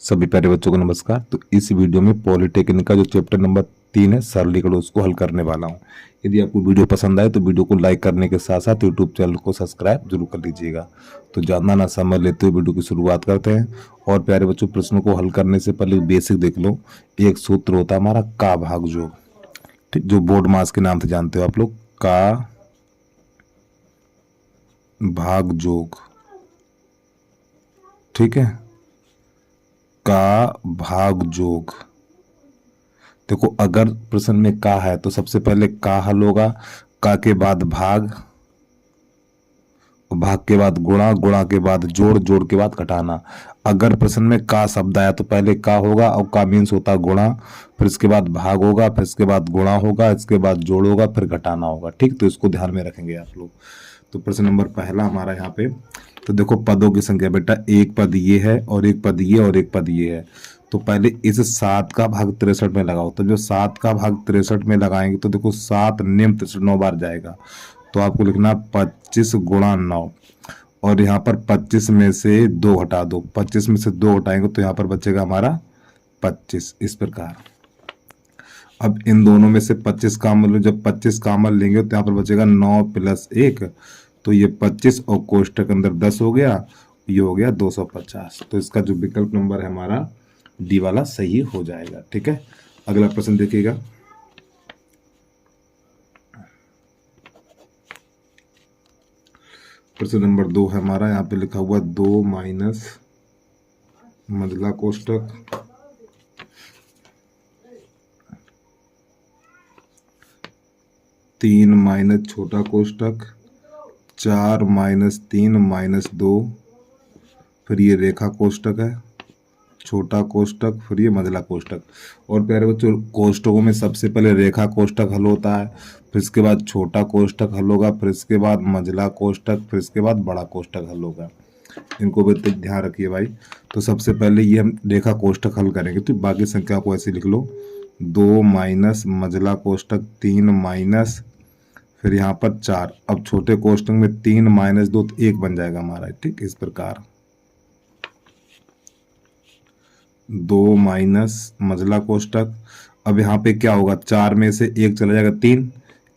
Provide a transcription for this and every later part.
सभी प्यारे बच्चों को नमस्कार। तो इस वीडियो में पॉलिटेक्निक का जो चैप्टर नंबर 3 है सरलीकरण उसको हल करने वाला हूँ। यदि आपको वीडियो पसंद आए तो वीडियो को लाइक करने के साथ साथ यूट्यूब चैनल को सब्सक्राइब जरूर कर लीजिएगा। तो ज़्यादा ना समय लेते हुए वीडियो की शुरुआत करते हैं। और प्यारे बच्चों, प्रश्नों को हल करने से पहले बेसिक देख लो। एक सूत्र होता है हमारा का भाग जोड़, ठीक, जो बोर्ड मास के नाम से जानते हो आप लोग, का भाग जोग, ठीक है, का भाग जोग। देखो, अगर प्रश्न में का है तो सबसे पहले का हल होगा, का के बाद भाग, भाग के बाद गुणा, गुणा के बाद जोड़, जोड़ के बाद घटाना। अगर प्रश्न में का शब्द आया तो पहले का होगा, और का मीन्स होता है गुणा, फिर इसके बाद भाग होगा, फिर इसके बाद गुणा होगा, इसके बाद जोड़ होगा, फिर घटाना होगा। ठीक, तो इसको ध्यान में रखेंगे आप लोग। तो प्रश्न नंबर पहला हमारा यहाँ पे, तो देखो पदों की संख्या बेटा, एक पद ये है और एक पद ये और एक पद ये है। तो पहले इस 7 का भाग 63 में लगाओ। तो जो 7 का भाग 63 में लगाएंगे तो देखो 7 नियम 63 9 बार जाएगा। तो आपको लिखना 25 गुणा 9, और यहाँ पर 25 में से 2 हटा दो। 25 में से 2 हटाएंगे तो यहाँ पर बचेगा हमारा 25। इस प्रकार अब इन दोनों में से 25 कॉमन, जब 25 कॉमन लेंगे तो यहाँ पर बचेगा 9 प्लस 1, तो ये 25 और कोष्टक अंदर 10 हो गया, ये हो गया 250। तो इसका जो विकल्प नंबर है हमारा डी वाला सही हो जाएगा। ठीक है, अगला प्रश्न देखिएगा। प्रश्न नंबर 2 है हमारा, यहाँ पे लिखा हुआ 2 माइनस मझला कोष्टक 3 माइनस छोटा कोष्टक 4 माइनस 3 माइनस 2, फिर ये रेखा कोष्टक है, छोटा कोष्टक, फिर ये मझला कोष्टक। और प्यारे बच्चों, कोष्टकों में सबसे पहले रेखा कोष्टक हल होता है, फिर इसके बाद छोटा कोष्टक हल होगा, फिर इसके बाद मझला कोष्टक, फिर इसके बाद बड़ा कोष्टक हल होगा। इनको भी ध्यान रखिए भाई। तो सबसे पहले ये हम रेखा कोष्टक हल करेंगे, तो बाकी संख्या को ऐसे लिख लो, 2 माइनस मझला कोष्टक 3 माइनस, फिर यहाँ पर 4। अब छोटे कोष्टक में 3 माइनस 2 तो 1 बन जाएगा हमारा। ठीक, इस प्रकार 2 माइनस मझला कोष्टक। अब यहाँ पे क्या होगा, 4 में से 1 चला जाएगा 3,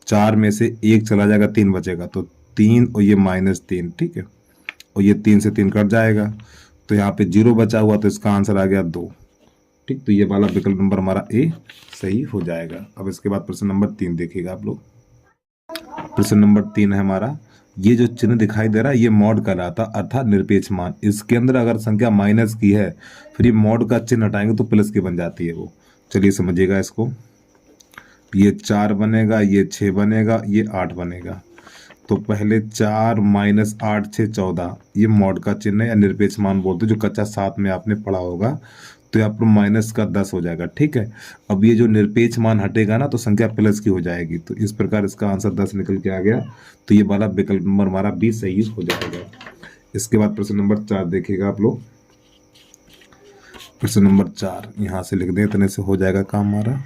4 में से 1 चला जाएगा 3 बचेगा, तो 3 और ये -3। ठीक है, और ये 3 से 3 कट जाएगा, तो यहाँ पे 0 बचा हुआ, तो इसका आंसर आ गया 2। ठीक, तो ये वाला विकल्प नंबर हमारा ए सही हो जाएगा। अब इसके बाद प्रश्न नंबर 3 देखिएगा आप लोग। प्रश्न नंबर 3 है हमारा, ये जो चिन्ह दिखाई दे रहा है ये मॉड कहलाता, अर्थात निरपेक्ष मान। इसके अंदर अगर संख्या माइनस की है, फिर ये मॉड का चिन्ह हटाएंगे तो प्लस की बन जाती है वो। चलिए समझिएगा इसको। ये 4 बनेगा, ये 6 बनेगा, ये 8 बनेगा। तो पहले 4 माइनस 8 6 14, ये मॉड का चिन्ह है या निरपेक्ष मान बोलते, जो कक्षा 7 में आपने पढ़ा होगा। तो यहाँ पर माइनस का 10 हो जाएगा। ठीक है, अब ये जो निरपेक्ष मान हटेगा ना तो संख्या प्लस की हो जाएगी। तो इस प्रकार इसका आंसर 10 निकल के आ गया। तो ये वाला विकल्प नंबर हमारा बी सही हो जाएगा। इसके बाद प्रश्न नंबर 4 देखिएगा आप लोग। प्रश्न नंबर 4 यहाँ से लिख दें, इतने से हो जाएगा काम हमारा।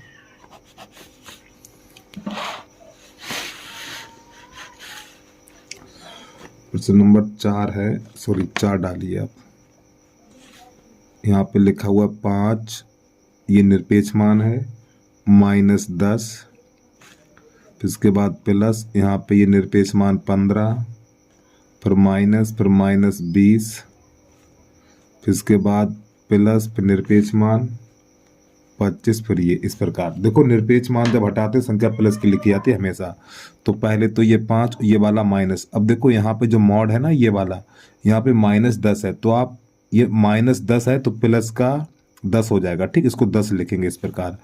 प्रश्न नंबर 4 है, सॉरी 4 डालिए आप। यहाँ पे लिखा हुआ 5, ये निरपेक्ष मान है, -10, फिर इसके बाद प्लस, यहाँ पे ये निरपेक्ष मान 15, फिर माइनस, फिर -20, फिर इसके बाद प्लस, फिर निरपेक्ष मान 25, फिर ये। इस प्रकार देखो, निरपेक्ष मान जब हटाते संख्या प्लस की लिखी जाती है हमेशा। तो पहले तो ये 5, ये वाला माइनस। अब देखो यहाँ पे जो मॉड है ना ये वाला, यहाँ पे -10 है, तो आप ये -10 है तो प्लस का 10 हो जाएगा। ठीक, इसको 10 लिखेंगे इस प्रकार।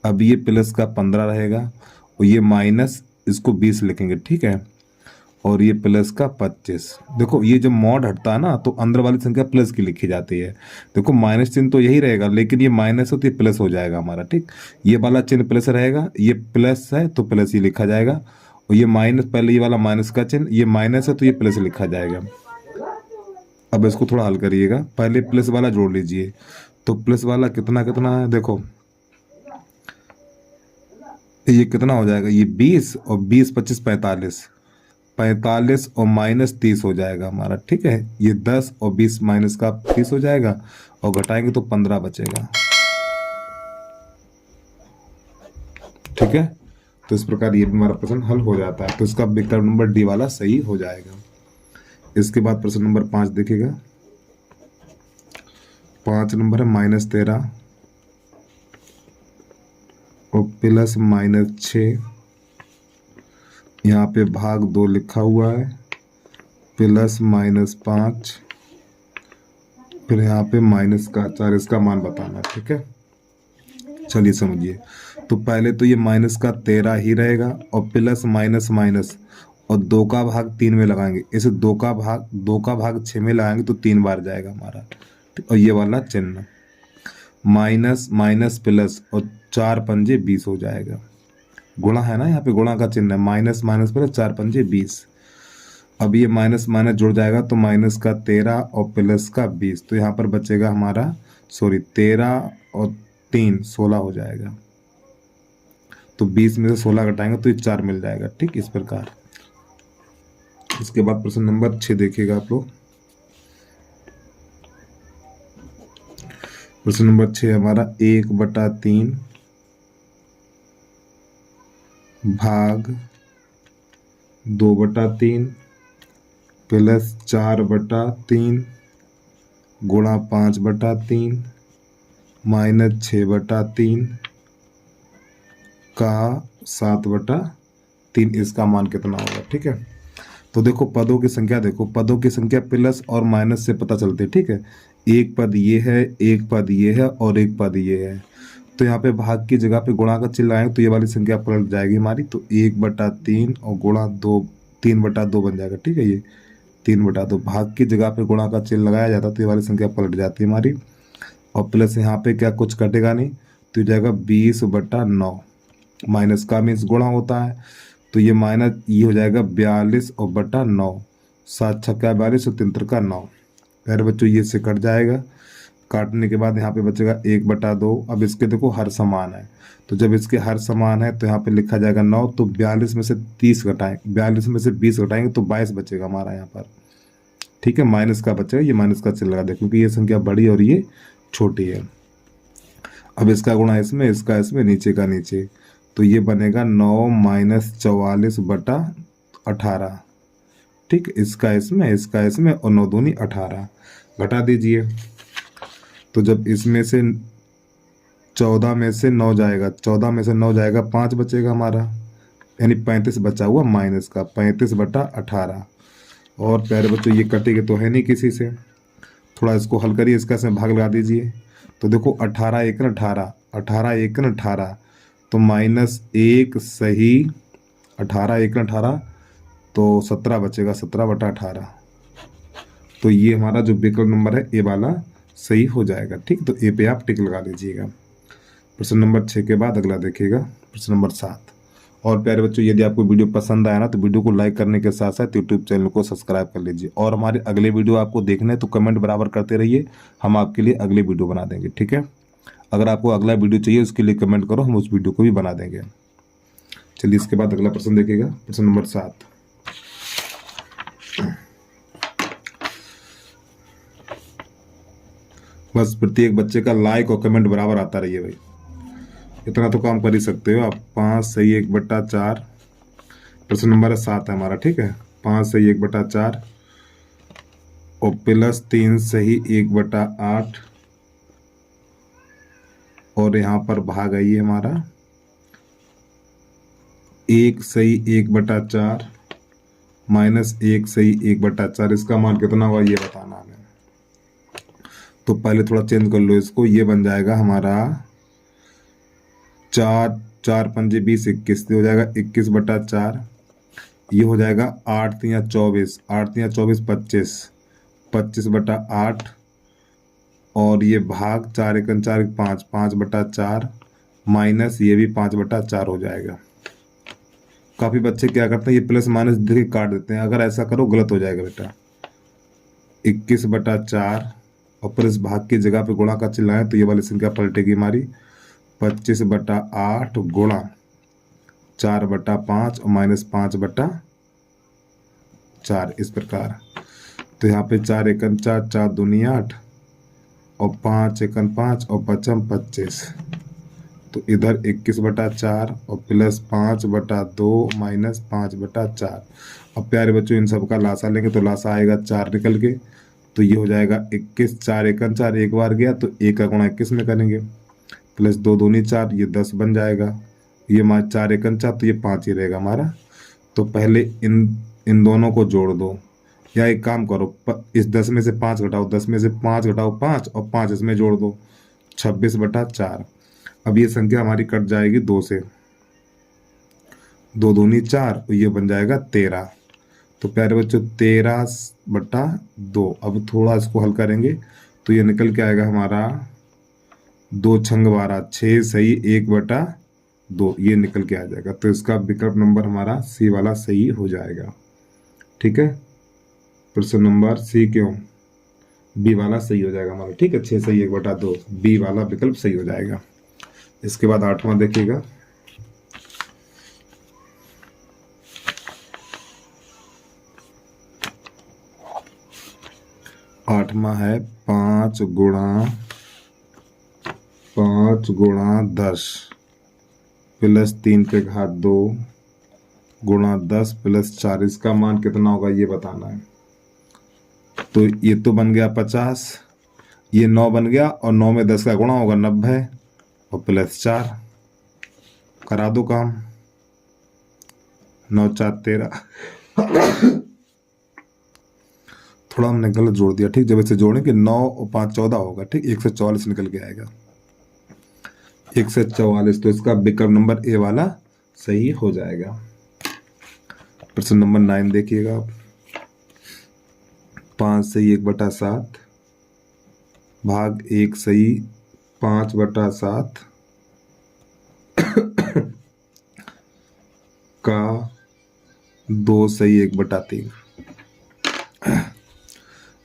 अब ये प्लस का 15 रहेगा, और ये माइनस, इसको 20 लिखेंगे। ठीक है, और ये प्लस का 25। देखो ये जो मॉड हटता है ना तो अंदर वाली संख्या प्लस की लिखी जाती है। देखो माइनस चिन्ह तो यही रहेगा, लेकिन ये माइनस हो तो ये प्लस हो जाएगा हमारा। ठीक, ये वाला चिन्ह प्लस रहेगा, ये प्लस है तो प्लस ही लिखा जाएगा, और ये माइनस, पहले ये वाला माइनस का चिन्ह, ये माइनस है तो ये प्लस लिखा जाएगा। अब इसको थोड़ा हल करिएगा, पहले प्लस वाला जोड़ लीजिए। तो प्लस वाला कितना कितना है, देखो ये कितना हो जाएगा, ये 20, और 20 25 45, 45 और माइनस 30 हो जाएगा हमारा, ठीक है। ये 10 और 20 माइनस का 30 हो जाएगा और घटाएंगे तो 15 बचेगा, ठीक है। तो इस प्रकार ये भी हमारा प्रश्न हल हो जाता है। तो इसका विकल्प नंबर डी वाला सही हो जाएगा। इसके बाद प्रश्न नंबर 5 देखिएगा। 5 नंबर है -13 और प्लस -6, यहाँ पे भाग 2 लिखा हुआ है, प्लस -5, फिर यहाँ पे -4, इसका मान बताना, ठीक है। चलिए समझिए। तो पहले तो ये -13 ही रहेगा और प्लस माइनस माइनस और 2 का भाग 3 में लगाएंगे, इसे 2 का भाग 6 में लगाएंगे तो 3 बार जाएगा हमारा। और ये वाला चिन्ह माइनस माइनस प्लस और 4 पंजे 20 हो जाएगा। गुणा है ना, यहाँ पे गुणा का चिन्ह है, माइनस माइनस प्लस 4 पंजे 20। अब ये माइनस माइनस जुड़ जाएगा तो माइनस का 13 और प्लस का 20, तो यहाँ पर बचेगा हमारा 13 और 3 16 हो जाएगा। तो 20 में से 16 घटाएंगे तो ये 4 मिल जाएगा, ठीक, इस प्रकार। इसके बाद प्रश्न नंबर 6 देखिएगा आप लोग। प्रश्न नंबर 6 हमारा 1/3 भाग 2/3 प्लस 4/3 गुणा 5/3 माइनस 6/3 का 7/3, इसका मान कितना होगा, ठीक है। तो देखो पदों की संख्या, देखो पदों की संख्या प्लस और माइनस से पता चलती है, ठीक है। एक पद ये है, एक पद ये है और एक पद ये है। तो यहाँ पे भाग की जगह पे गुणा का चिन्ह लगाएंगे तो ये वाली संख्या पलट जाएगी हमारी। तो 1/3 और गुणा 2 3/2 बन जाएगा, ठीक है। ये 3/2 भाग की जगह पे गुणा का चिन्ह लगाया जाता तो ये वाली संख्या पलट जाती है हमारी। और प्लस यहाँ पे क्या कुछ कटेगा नहीं, तो ये जाएगा 20/9। माइनस का मीन्स गुणा होता है, तो ये माइनस ये हो जाएगा 42 और बटा 9, 7 छक्का 42 और 3 का 9। पहले बच्चों ये से कट जाएगा, काटने के बाद यहाँ पे बचेगा 1/2। अब इसके देखो हर समान है, तो जब इसके हर समान है तो यहाँ पे लिखा जाएगा 9। तो 42 में से 30 घटाएं, 42 में से 20 घटाएंगे तो 22 बचेगा हमारा यहाँ पर, ठीक है। माइनस का बचेगा, ये माइनस का चिन्ह लगा दे क्योंकि ये संख्या बड़ी और ये छोटी है। अब इसका गुणा इसमें, इसका इसमें, नीचे का नीचे, तो ये बनेगा 9 - 44/18, ठीक। इसका इसमें, इसका इसमें और 9 दूनी 18 घटा दीजिए। तो जब इसमें से 14 में से 9 जाएगा, 14 में से 9 जाएगा 5 बचेगा हमारा, यानी 35 बचा हुआ माइनस का 35/18। और प्यारे बच्चों ये कटेगा तो है नहीं किसी से, थोड़ा इसको हल करिए, इसका इसमें भाग लगा दीजिए। तो देखो 18 × 1 = 18, 18 × 1 = 18, तो -1 सही 18 × 1 = 18, तो 17 बचेगा, 17/18। तो ये हमारा जो विकल्प नंबर है ए वाला सही हो जाएगा, ठीक। तो ए पे आप टिक लगा लीजिएगा। प्रश्न नंबर 6 के बाद अगला देखिएगा, प्रश्न नंबर 7। और प्यारे बच्चों यदि आपको वीडियो पसंद आया ना तो वीडियो को लाइक करने के साथ साथ यूट्यूब चैनल को सब्सक्राइब कर लीजिए। और हमारे अगले वीडियो आपको देखने हैं तो कमेंट बराबर करते रहिए, हम आपके लिए अगले वीडियो बना देंगे, ठीक है। अगर आपको अगला वीडियो चाहिए उसके लिए कमेंट करो, हम उस वीडियो को भी बना देंगे। चलिए इसके बाद अगला प्रश्न देखिएगा, प्रश्न नंबर 7। बस प्रत्येक बच्चे का लाइक और कमेंट बराबर आता रहिए भाई, इतना तो काम कर ही सकते हो आप। 5 सही 1/4, प्रश्न नंबर 7 है हमारा, ठीक है। 5 सही 1/4 और प्लस 3 सही 1/8 और यहाँ पर भाग आई है हमारा 1 सही 1/4 माइनस 1 सही 1/4, इसका मान कितना हुआ ये बताना हमें। तो पहले थोड़ा चेंज कर लो इसको, ये बन जाएगा हमारा 4 पंजे 20 21, हो जाएगा 21/4। ये हो जाएगा 8 × 3 = 24, 8 × 3 = 24 25, 25/8 और ये भाग 4 × 1 = 4 5, 5/4 माइनस ये भी 5/4 हो जाएगा। काफ़ी बच्चे क्या करते हैं ये प्लस माइनस देके काट देते हैं, अगर ऐसा करो गलत हो जाएगा बेटा। 21/4 और प्लस भाग की जगह पे गुणा का चिन्ह है तो ये वाली संख्या पलटेगी हमारी 25/8 गुणा 4/5 और -5/4, 4 इस प्रकार। तो यहाँ पे 4 एकन 4, 4 दूनी 8 और 5 एकन 5 और 5 25। तो इधर 21/4 और प्लस 5/2 माइनस 5/4। अब प्यारे बच्चों इन सब का लासा लेंगे तो लासा आएगा 4 निकल के, तो ये हो जाएगा 21। 4 एकन 4 एक बार गया तो 1 का गुणा 21 में करेंगे, प्लस 2 दूनी 4 ये 10 बन जाएगा। ये हमारा 4 एकन 4 तो ये 5 ही रहेगा हमारा। तो पहले इन दोनों को जोड़ दो, या एक काम करो इस 10 में से 5 घटाओ, 10 में से 5 घटाओ 5 और 5 इसमें जोड़ दो, 26/4। अब ये संख्या हमारी कट जाएगी 2 से, 2 दूनी 4 तो ये बन जाएगा 13। तो प्यारे बच्चों 13/2। अब थोड़ा इसको हल करेंगे तो ये निकल के आएगा हमारा 2 छंग 12 6 सही 1/2 ये निकल के आ जाएगा। तो इसका विकल्प नंबर हमारा सी वाला सही हो जाएगा। ठीक है, प्रश्न नंबर सी क्यों बी वाला सही हो जाएगा हमारा। ठीक है, 6 सही 1/2 बी वाला विकल्प सही हो जाएगा। इसके बाद 8वां देखिएगा। 8वां है 5 गुणा 10 प्लस 3 के घात 2 गुणा 10 प्लस 4। इसका मान कितना होगा ये बताना है। तो ये तो बन गया 50, ये 9 बन गया और 9 में 10 का गुणा होगा 90 और प्लस 4। करा दो काम, 9 4 13। थोड़ा हमने गलत जोड़ दिया। ठीक, जब इसे जोड़ेंगे 9 और 5 14 होगा। ठीक, 144 निकल के आएगा, 144। तो इसका विकल्प नंबर ए वाला सही हो जाएगा। प्रश्न नंबर 9 देखिएगा। 5 सही 1/7 भाग 1 सही 5/7 का 2 सही 1/3।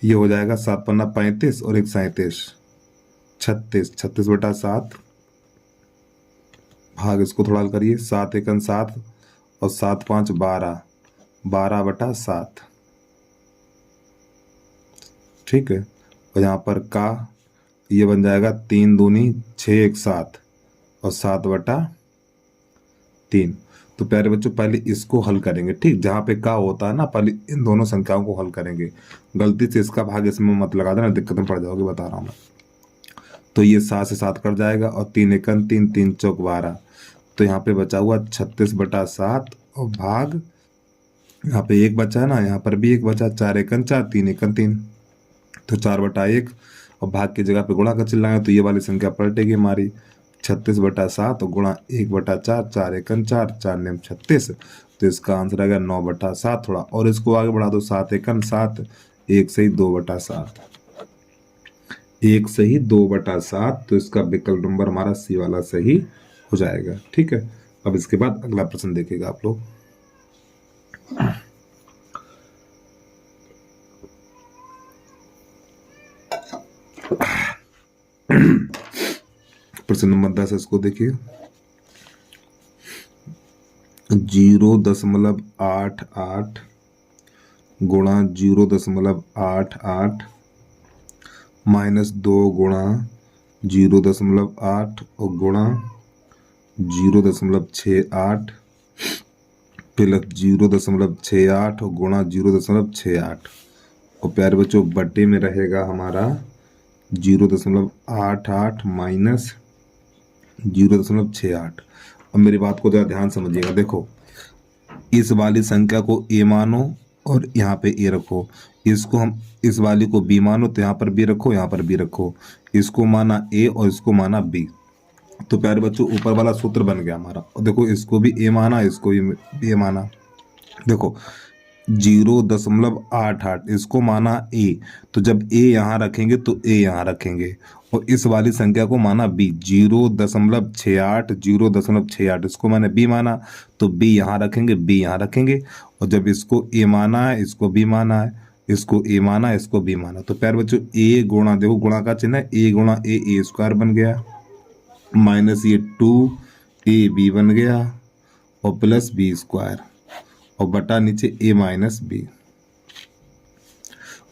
ये हो जाएगा 7 पन्ना 35 और 1 37 36। 36/7 भाग इसको थोड़ा हल करिए, 7 एकन 7 और 7 5 12 12/7। ठीक है, और यहाँ पर का ये बन जाएगा 3 दूनी 6 1 7 और 7/3। तो प्यारे बच्चों पहले इसको हल करेंगे। ठीक, जहाँ पे का होता है ना पहले इन दोनों संख्याओं को हल करेंगे। गलती से इसका भाग इसमें मत लगा देना, दिक्कत में पड़ जाओगे, बता रहा हूँ मैं। तो ये 7 से 7 कट जाएगा और 3 एकन 3 3 चौक 12। तो यहाँ पे बचा हुआ 36/7 और भाग यहाँ पे 1 बचा है ना, यहाँ पर भी 1 बचा, 4 एकन 4 3 एकन 3 तो 4/1 और भाग की जगह पे गुणा का चिल्ला है। तो ये वाली संख्या पलटेगी हमारी 36/7 और गुणा 1/4 4 एकन 4 4 नेम 36। तो इसका आंसर आएगा 9/7। थोड़ा और इसको आगे बढ़ा दो, 7 एकन 7 1 सही 2/7 1 सही 2/7। तो इसका विकल्प नंबर हमारा सी वाला सही हो जाएगा। ठीक है, अब इसके बाद अगला प्रश्न देखिएगा आप लोग। प्रश्न नंबर 10 इसको देखिए। 0.88 गुणा 0.88 माइनस 2 गुणा 0.8 और गुणा 0.68 प्लस 0.68 और गुणा 0.68। और प्यारे बच्चों बट्टे में रहेगा हमारा 0.88 माइनस 0.68। अब मेरी बात को जरा ध्यान समझिएगा। देखो इस वाली संख्या को ए मानो और यहाँ पे ए रखो, इसको हम इस वाली को बी मानो तो यहाँ पर बी रखो, यहाँ पर बी रखो, इसको माना ए और इसको माना बी। तो प्यारे बच्चों ऊपर वाला सूत्र बन गया हमारा। और देखो इसको भी ए माना, इसको भी ए माना। देखो 0.88 इसको माना ए, तो जब ए यहाँ रखेंगे तो ए यहाँ रखेंगे, और इस वाली संख्या को माना बी 0.68 इसको मैंने बी माना तो बी यहाँ रखेंगे, बी यहाँ रखेंगे। और जब इसको ए माना है, इसको बी माना है, इसको ए माना, इसको बी माना। तो प्यारे बच्चों ए गुणा, देखो गुणा का चिन्ह है, ए गुणा ए स्क्वायर बन गया, माइनस ये 2 बी बन गया और प्लस बी स्क्वायर और बटा नीचे ए माइनस बी।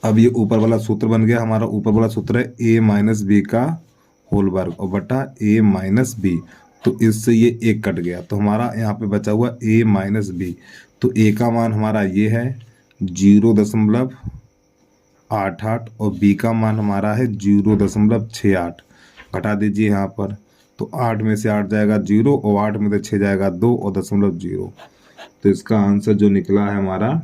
अब ये ऊपर वाला सूत्र बन गया हमारा। ऊपर वाला सूत्र है ए माइनस बी का होल वर्ग और बटा ए माइनस बी। तो इससे ये एक कट गया तो हमारा यहाँ पे बचा हुआ ए माइनस बी। तो ए का मान हमारा ये है 0.88 और बी का मान हमारा है 0.68। घटा दीजिए यहाँ पर। तो 8 में से 8 जाएगा 0 और 8 में से 6 जाएगा 2 और 0.0। तो इसका आंसर जो निकला है हमारा,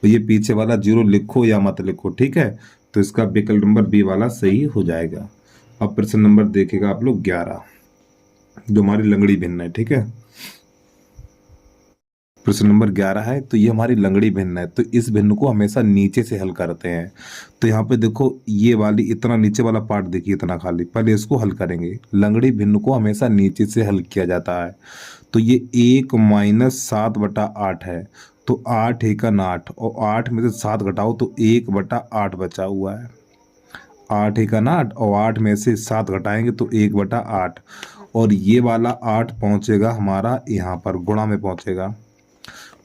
तो ये पीछे वाला 0 लिखो या मत लिखो, ठीक है। तो इसका विकल्प नंबर बी वाला सही हो जाएगा। अब प्रश्न नंबर देखिएगा आप लोग 11, जो हमारी लंगड़ी भिन्न है, ठीक है। प्रश्न नंबर 11 है, तो ये हमारी लंगड़ी भिन्न है। तो इस भिन्न को हमेशा नीचे से हल करते हैं। तो यहाँ पे देखो ये वाली इतना नीचे वाला पार्ट देखिए इतना खाली, पहले इसको हल करेंगे। लंगड़ी भिन्न को हमेशा नीचे से हल किया जाता है। तो ये 1 माइनस 7/8 है। तो 8 एकन 8 और 8 में से 7 घटाओ तो 1/8 बचा हुआ है। 8 एकन 8 और 8 में से 7 घटाएंगे तो 1/8 और ये वाला 8 पहुंचेगा हमारा यहाँ पर गुणा में पहुंचेगा।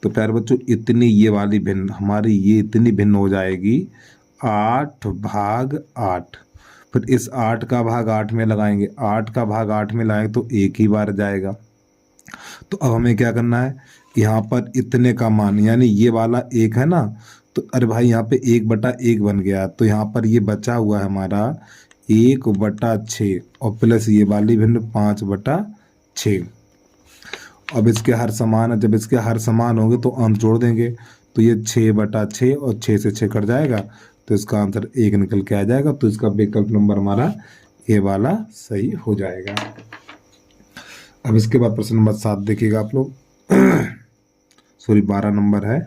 तो प्यारे बच्चों इतनी ये वाली भिन्न हमारी ये इतनी भिन्न हो जाएगी 8/8। फिर इस 8 का भाग 8 में लगाएंगे, 8 का भाग 8 में लगाएंगे तो एक ही बार जाएगा। तो अब हमें क्या करना है, यहाँ पर इतने का मान यानी ये वाला 1 है ना, तो अरे भाई यहाँ पे 1/1 बन गया। तो यहाँ पर ये बचा हुआ है हमारा 1/6 और प्लस ये वाली भिन्न 5/6। अब इसके हर समान है, जब इसके हर समान होंगे तो अंश जोड़ देंगे। तो ये 6/6 और 6 से 6 कट जाएगा तो इसका आंसर 1 निकल के आ जाएगा। तो इसका विकल्प नंबर हमारा ए वाला सही हो जाएगा। अब इसके बाद प्रश्न नंबर 7 देखिएगा आप लोग सॉरी 12 नंबर है।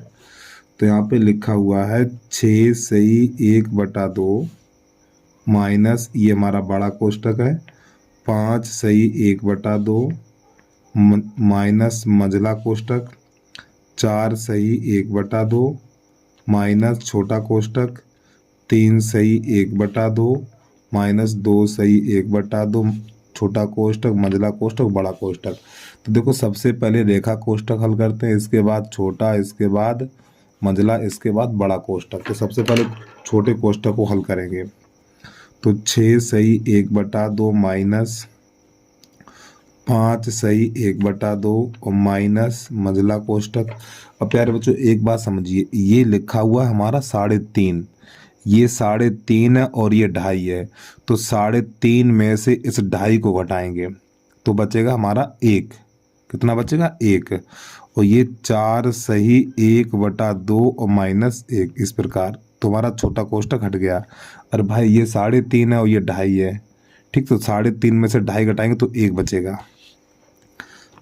तो यहाँ पे लिखा हुआ है 6 सही 1/2 माइनस ये हमारा बड़ा कोष्टक है 5 सही 1/2 माइनस मंझला कोष्टक 4 सही 1/2 माइनस छोटा कोष्टक 3 सही 1/2 माइनस 2 सही 1/2 छोटा कोष्टक मंझला कोष्टक बड़ा कोष्टक। तो देखो सबसे पहले रेखा कोष्टक हल करते हैं, इसके बाद छोटा, इसके बाद मंझला, इसके बाद बड़ा कोष्टक। तो सबसे पहले छोटे कोष्टक को हल करेंगे। तो 6 सही 1/2 माइनस 5 सही 1/2 और माइनस मंझला कोष्टक। अब प्यारे बच्चों एक बात समझिए, ये लिखा हुआ है हमारा 3.5, ये 3.5 है और ये 2.5 है। तो 3.5 में से इस 2.5 को घटाएंगे तो बचेगा हमारा 1। कितना बचेगा 1। और ये 4 सही 1/2 और माइनस 1 इस प्रकार। तो हमारा छोटा कोष्टक हट गया। अरे भाई ये 3.5 है और ये 2.5 है, ठीक। तो 3.5 में से 2.5 घटाएंगे तो 1 बचेगा।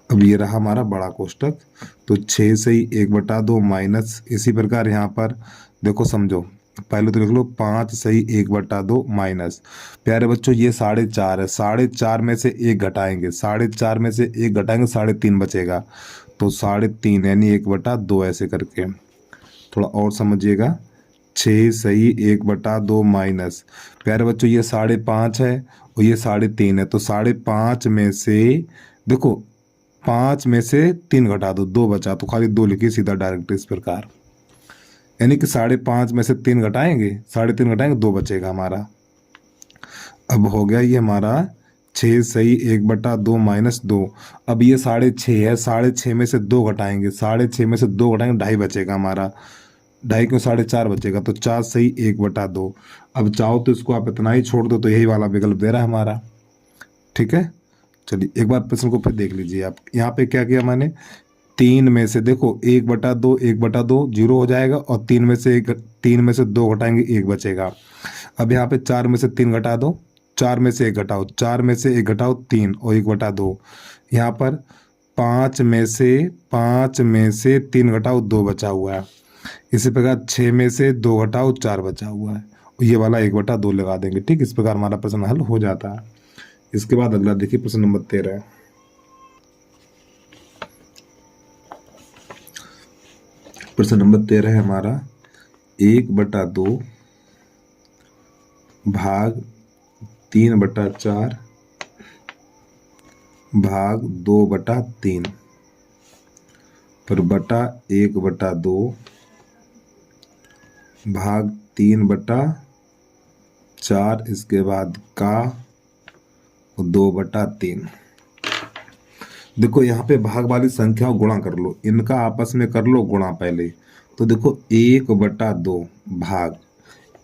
अब ये रहा हमारा बड़ा कोष्टक। तो 6 सही 1/2 माइनस, इसी प्रकार यहाँ पर देखो समझो, पहले तो लिख लो 5 सही 1/2 माइनस। प्यारे बच्चों ये 4.5 है, 4.5 में से 1 घटाएंगे, 4.5 में से 1 घटाएंगे 3.5 बचेगा। तो 3.5 यानी 1/2 ऐसे करके थोड़ा और समझिएगा। 6 सही 1/2 माइनस, प्यारे बच्चों ये 5.5 है और ये 3.5 है। तो 5.5 में से देखो 5 में से 3 घटा दो, 2 बचा, तो खाली 2 लिखिए सीधा डायरेक्ट इस प्रकार। यानी कि 5.5 में से 3 घटाएंगे, 3.5 घटाएंगे 2 बचेगा हमारा। अब हो गया ये हमारा 6 सही 1/2 माइनस 2। अब ये 6.5 है, 6.5 में से 2 घटाएंगे, 6.5 में से 2 घटाएंगे 2.5 बचेगा हमारा। 2.5 क्यों 4.5 बचेगा। तो 4 सही 1/2। अब चाहो तो इसको आप इतना ही छोड़ दो तो यही वाला विकल्प दे रहा है हमारा, ठीक है। चलिए एक बार प्रश्न को फिर देख लीजिए आप। यहाँ पे क्या किया मैंने, 3 में से देखो 1/2 1/2 0 हो जाएगा और 3 में से 2 घटाएंगे 1 बचेगा। अब यहाँ पे 4 में से 3 घटा दो, 4 में से 1 घटाओ, 4 में से 1 घटाओ 3 और 1/2। यहाँ पर 5 में से 3 घटाओ 2 बचा हुआ है। इसी प्रकार 6 में से 2 घटाओ 4 बचा हुआ है और ये वाला 1/2 लगा देंगे, ठीक। इस प्रकार हमारा प्रश्न हल हो जाता है। इसके बाद अगला देखिए प्रश्न नंबर 13। प्रश्न नंबर 13 है हमारा 1/2 भाग 3/4 भाग 2/3 पर बटा 1/2 भाग 3/4, इसके बाद का 2/3। देखो यहाँ पे भाग वाली संख्या गुणा कर लो, इनका आपस में कर लो गुणा पहले। तो देखो 1/2 भाग,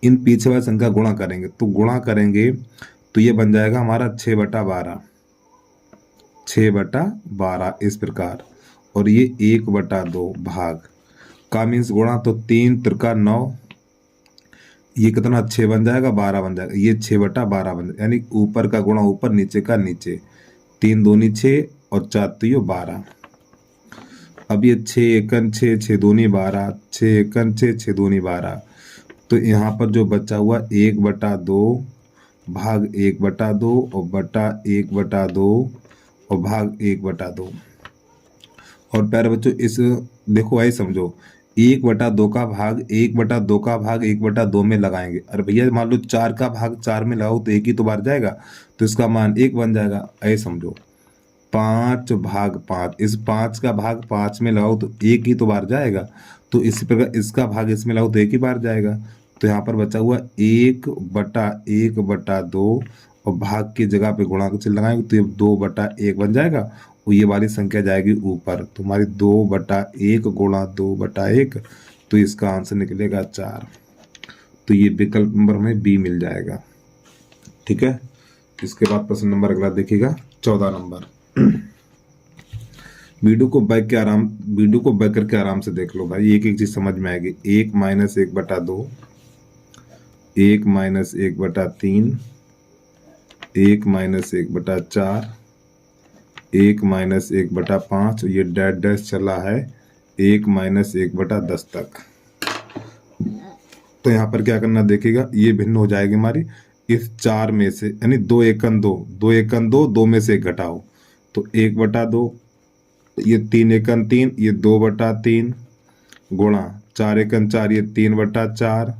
इन पीछे वाली संख्या गुणा करेंगे, तो गुणा करेंगे तो ये बन जाएगा हमारा 6/12, 6/12 इस प्रकार। और ये 1/2 भाग का मीन्स गुणा, तो 3×3 = 9, ये कितना 6 बन जाएगा, 12 बन जाएगा, ये 6/12 बन जाएगा, यानी ऊपर का गुणा ऊपर, नीचे का नीचे। 3 दूनी 6 और 4 तो 12। अब ये 6 एकन 6, 6 दूनी 12, 6 एकन 6, 6 दूनी 12। तो यहाँ पर जो बचा हुआ 1/2 भाग 1/2 और बटा 1/2 और भाग 1/2। और प्यारे बच्चों इस देखो ऐसे समझो, 1/2 का भाग 1/2 का भाग 1/2 में लगाएंगे। अरे भैया मान लो 4 का भाग 4 में लगाओ तो एक ही तो बार जाएगा, तो इसका मान 1 बन जाएगा। ऐसे समझो 5/5, इस 5 का भाग 5 में लगाओ तो एक ही तो बार जाएगा, तो इसी प्रकार इसका भाग इसमें लगाओ तो एक ही बार जाएगा। तो यहाँ पर बचा हुआ 1/1/2 और भाग की जगह पे गुणा का चिन्ह लगाएंगे तो ये 2/1 बन जाएगा, और ये वाली संख्या जाएगी ऊपर, तो हमारी 2/1 गुणा 2/1, तो इसका आंसर निकलेगा 4। तो ये विकल्प नंबर हमें बी मिल जाएगा। ठीक है, इसके बाद प्रश्न नंबर अगला देखिएगा 14 नंबर। वीडियो को बैक करके आराम से देख लो भाई, एक एक चीज समझ में आएगी। 1 - 1/2, 1 - 1/3, 1 - 1/4, 1 - 1/5, ये डैश डैश चला है 1 - 1/10 तक। तो यहाँ पर क्या करना देखिएगा, ये भिन्न हो जाएगी हमारी इस 4 में से, यानी 2 एकन 2, 2 एकन 2, 2 में से 1 घटाओ तो 1/2, ये 3 एकन 3, ये 2/3 गुणा 4 एकन 4, ये 3/4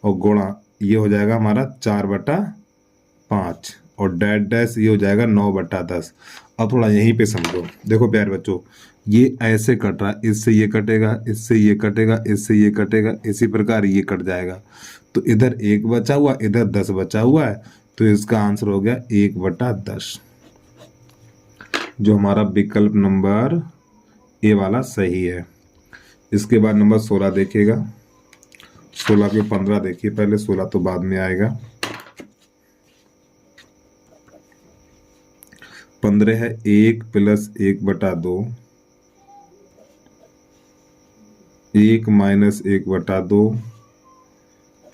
और गुणा ये हो जाएगा हमारा 4/5 और डैश डैश ये हो जाएगा 9/10। अब थोड़ा यहीं पे समझो, देखो प्यारे बच्चों ये ऐसे कट रहा है, इससे ये कटेगा, इससे ये कटेगा, इससे ये कटेगा, इसी प्रकार ये कट जाएगा। तो इधर 1 बचा हुआ, इधर 10 बचा हुआ है, तो इसका आंसर हो गया 1/10, जो हमारा विकल्प नंबर ए वाला सही है। इसके बाद नंबर 16 देखिएगा, 16 के 15 देखिए पहले, 16 तो बाद में आएगा। 15 है 1 + 1/2, 1 - 1/2,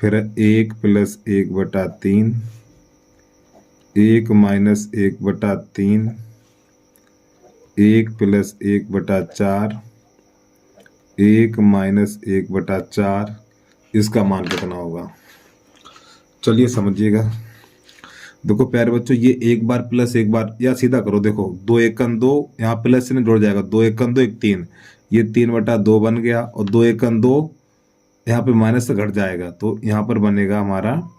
फिर 1 + 1/3, 1 - 1/3, 1 + 1/4, 1 - 1/4, इसका मान कितना होगा? चलिए समझिएगा। देखो प्यारे बच्चों ये एक बार प्लस एक बार, या सीधा करो, देखो 2 एकन 2, यहाँ प्लस से जुड़ जाएगा, 2 एकन 2 1 3, ये 3/2 बन गया, और 2 एकन 2 यहाँ पे माइनस से घट जाएगा, तो यहाँ पर बनेगा हमारा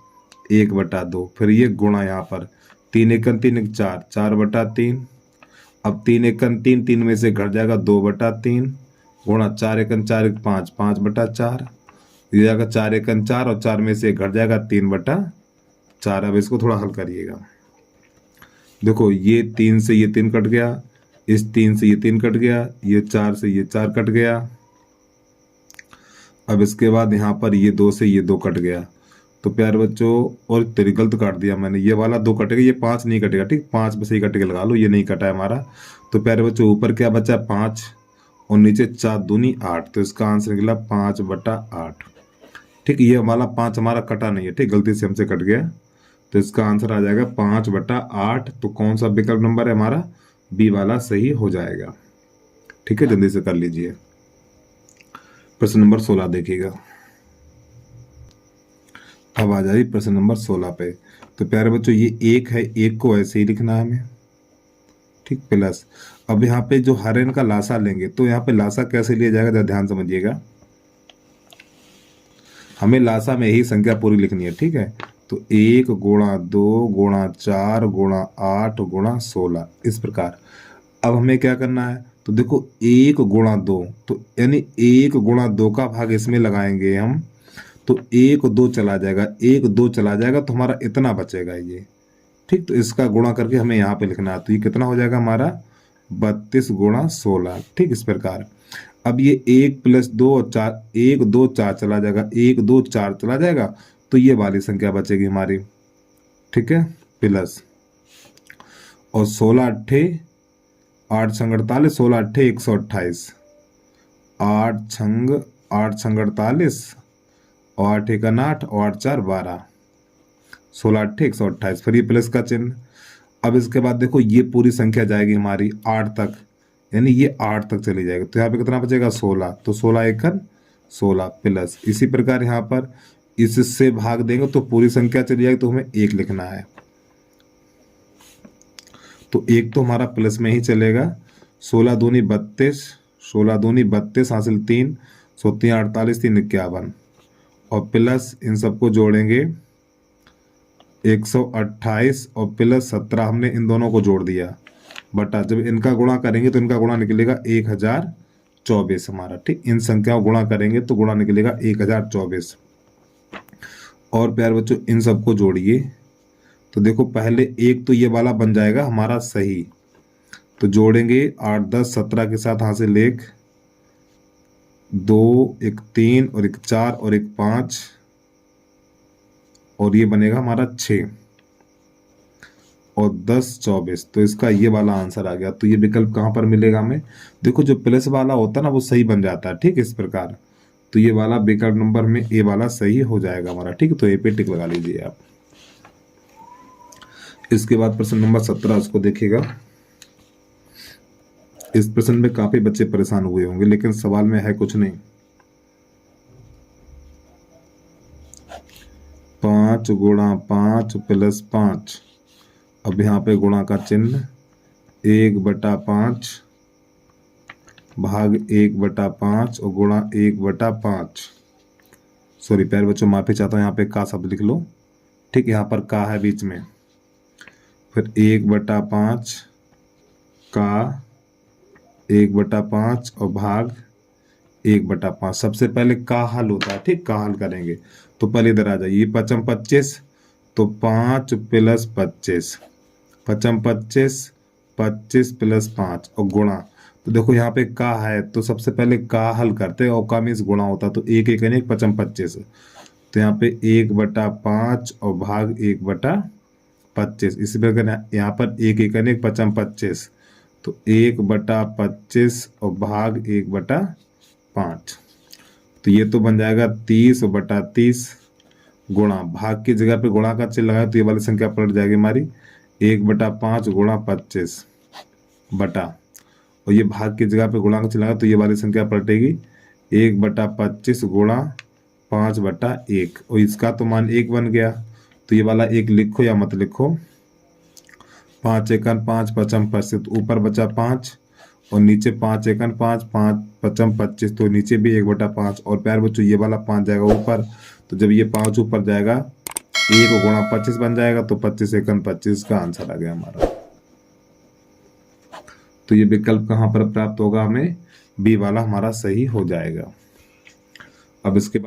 1/2। फिर ये गुणा यहाँ पर 3 एकन 3 1 4, 4/3, अब 3 एकन 3, 3 में से घट जाएगा 2/3 गुणा 4 एकन 4 1 5, 5/4, ये जाएगा 4 एकन 4 और 4 में से घट जाएगा 3/4। अब इसको थोड़ा हल करिएगा, देखो ये 3 से ये 3 कट गया, इस 3 से ये 3 कट गया, ये 4 से ये 4 कट गया। अब इसके बाद यहाँ पर ये 2 से ये 2 कट गया। तो प्यारे बच्चों और तेरी गलत काट दिया मैंने, ये वाला 2 कटेगा, ये 5 नहीं कटेगा, ठीक 5 में से ही कट के लगा लो, ये नहीं कटा है हमारा। तो प्यारे बच्चों ऊपर क्या बचा 5 और नीचे 4 दूनी 8, तो इसका आंसर निकला 5/8। ठीक, ये वाला 5 हमारा कटा नहीं है, ठीक गलती से हमसे कट गया, तो इसका आंसर आ जाएगा 5/8। तो कौन सा विकल्प नंबर है हमारा? बी वाला सही हो जाएगा। ठीक है, जल्दी से कर लीजिए। प्रश्न नंबर 16 देखिएगा। अब आ जाइए प्रश्न नंबर 16 पे। तो प्यारे बच्चों ये 1 है, 1 को ऐसे ही लिखना है हमें, ठीक प्लस। अब यहाँ पे जो हर एन का लासा लेंगे, तो यहाँ पे लासा कैसे लिया जाएगा, ध्यान समझिएगा। हमें लासा में यही संख्या पूरी लिखनी है, ठीक है। तो 1 गुणा 2 गुणा 4 गुणा 8 गुणा 16, इस प्रकार। अब हमें क्या करना है, तो देखो 1 गुणा 2, तो यानी 1 गुणा 2 का भाग इसमें लगाएंगे हम, तो 1 2 चला जाएगा, 1 2 चला जाएगा तो हमारा इतना बचेगा ये। ठीक, तो इसका गुणा करके हमें यहाँ पे लिखना है, तो ये कितना हो जाएगा हमारा 32 गुणा 16। ठीक, इस प्रकार अब ये 1 + 2 और 4, 1 2 4 चला जाएगा, 1 2 4 चला जाएगा तो ये वाली संख्या बचेगी हमारी। ठीक है, प्लस और 16 अट्ठे 8 छंग 48, 16 अट्ठे 128, 8 छंग 48 और 8 एक 8 और 8 4 12, 16 अट्ठे 128, फिर ये प्लस का चिन्ह। अब इसके बाद देखो ये पूरी संख्या जाएगी हमारी 8 तक, यानी ये 8 तक चली जाएगी, तो यहाँ पे कितना बचेगा 16, तो 16 एकन 16 प्लस। इसी प्रकार यहाँ पर इससे भाग देंगे तो पूरी संख्या चली जाएगी, तो हमें 1 लिखना है, तो 1 तो हमारा प्लस में ही चलेगा। 16 दूनी 32, 16 दूनी 32 हासिल 3, 3 48 3 51 और प्लस इन सबको जोड़ेंगे 128 और प्लस 17, हमने इन दोनों को जोड़ दिया बटा, जब इनका गुणा करेंगे तो इनका गुणा निकलेगा 1024 हमारा। ठीक, इन संख्याओं गुणा करेंगे तो गुणा निकलेगा 1024। और प्यार बच्चों इन सबको जोड़िए, तो देखो पहले एक तो ये वाला बन जाएगा हमारा सही, तो जोड़ेंगे 8 10 17 के साथ हासिल 1 2 1 3 और 1 4 और 1 5 और ये बनेगा हमारा 6 और 10 24, तो इसका ये वाला आंसर आ गया। तो ये विकल्प कहाँ पर मिलेगा हमें, देखो जो प्लस वाला होता है ना वो सही बन जाता है। ठीक, इस प्रकार तो ये वाला विकल्प नंबर में ए वाला सही हो जाएगा हमारा। ठीक, तो ए पे टिक लगा लीजिए आप। इसके बाद प्रश्न नंबर 17 उसको देखिएगा। इस प्रश्न में काफी बच्चे परेशान हुए होंगे, लेकिन सवाल में है कुछ नहीं। 5 गुणा 5 प्लस 5, अब यहाँ पे गुणा का चिन्ह 1/5 भाग 1/5 और गुणा 1/5। सॉरी प्यारे बच्चों माफी चाहता हूँ, यहाँ पे का शब्द लिख लो। ठीक, यहाँ पर का है बीच में, फिर 1/5 का 1/5 और भाग 1/5। सबसे पहले का हल होता है। ठीक, का हल करेंगे तो पहले इधर आ जाइए, 5 25 तो 5 + 25, 5 25 25 + 5 और गुणा, तो देखो यहाँ पे का है तो सबसे पहले का हल करते हैं और का मीन्स गुणा होता है, तो 1 1 1 5 25, तो यहाँ पे 1/5 और भाग 1/25। इसी प्रकार यहाँ पर 1 1 1 5 25, तो 1/25 और भाग 1/5, तो ये तो बन जाएगा 30/30 गुणा, भाग की जगह पे गुणा का चिन्ह लगाए तो ये वाली संख्या पलट जाएगी हमारी 1/5 गुणा 25 बटा, और ये भाग की जगह पे गुणा का चिन्ह लगाए तो ये वाली संख्या पलटेगी 1/25 गुणा 5/1, और इसका तो मान 1 बन गया, तो ये वाला 1 लिखो या मत लिखो। 5 एकन 5 5 25, तो ऊपर बचा 5 और नीचे 5 एकन 5 5 5 25, तो नीचे भी 1/5। और प्यार बच्चों ये वाला 5 जाएगा ऊपर, तो जब ये 5 ऊपर जाएगा 1 गुणा 25 बन जाएगा, तो 25 एकन 25 का आंसर आ गया हमारा। तो ये विकल्प कहाँ पर प्राप्त होगा हमें, बी वाला हमारा सही हो जाएगा। अब इसके बाद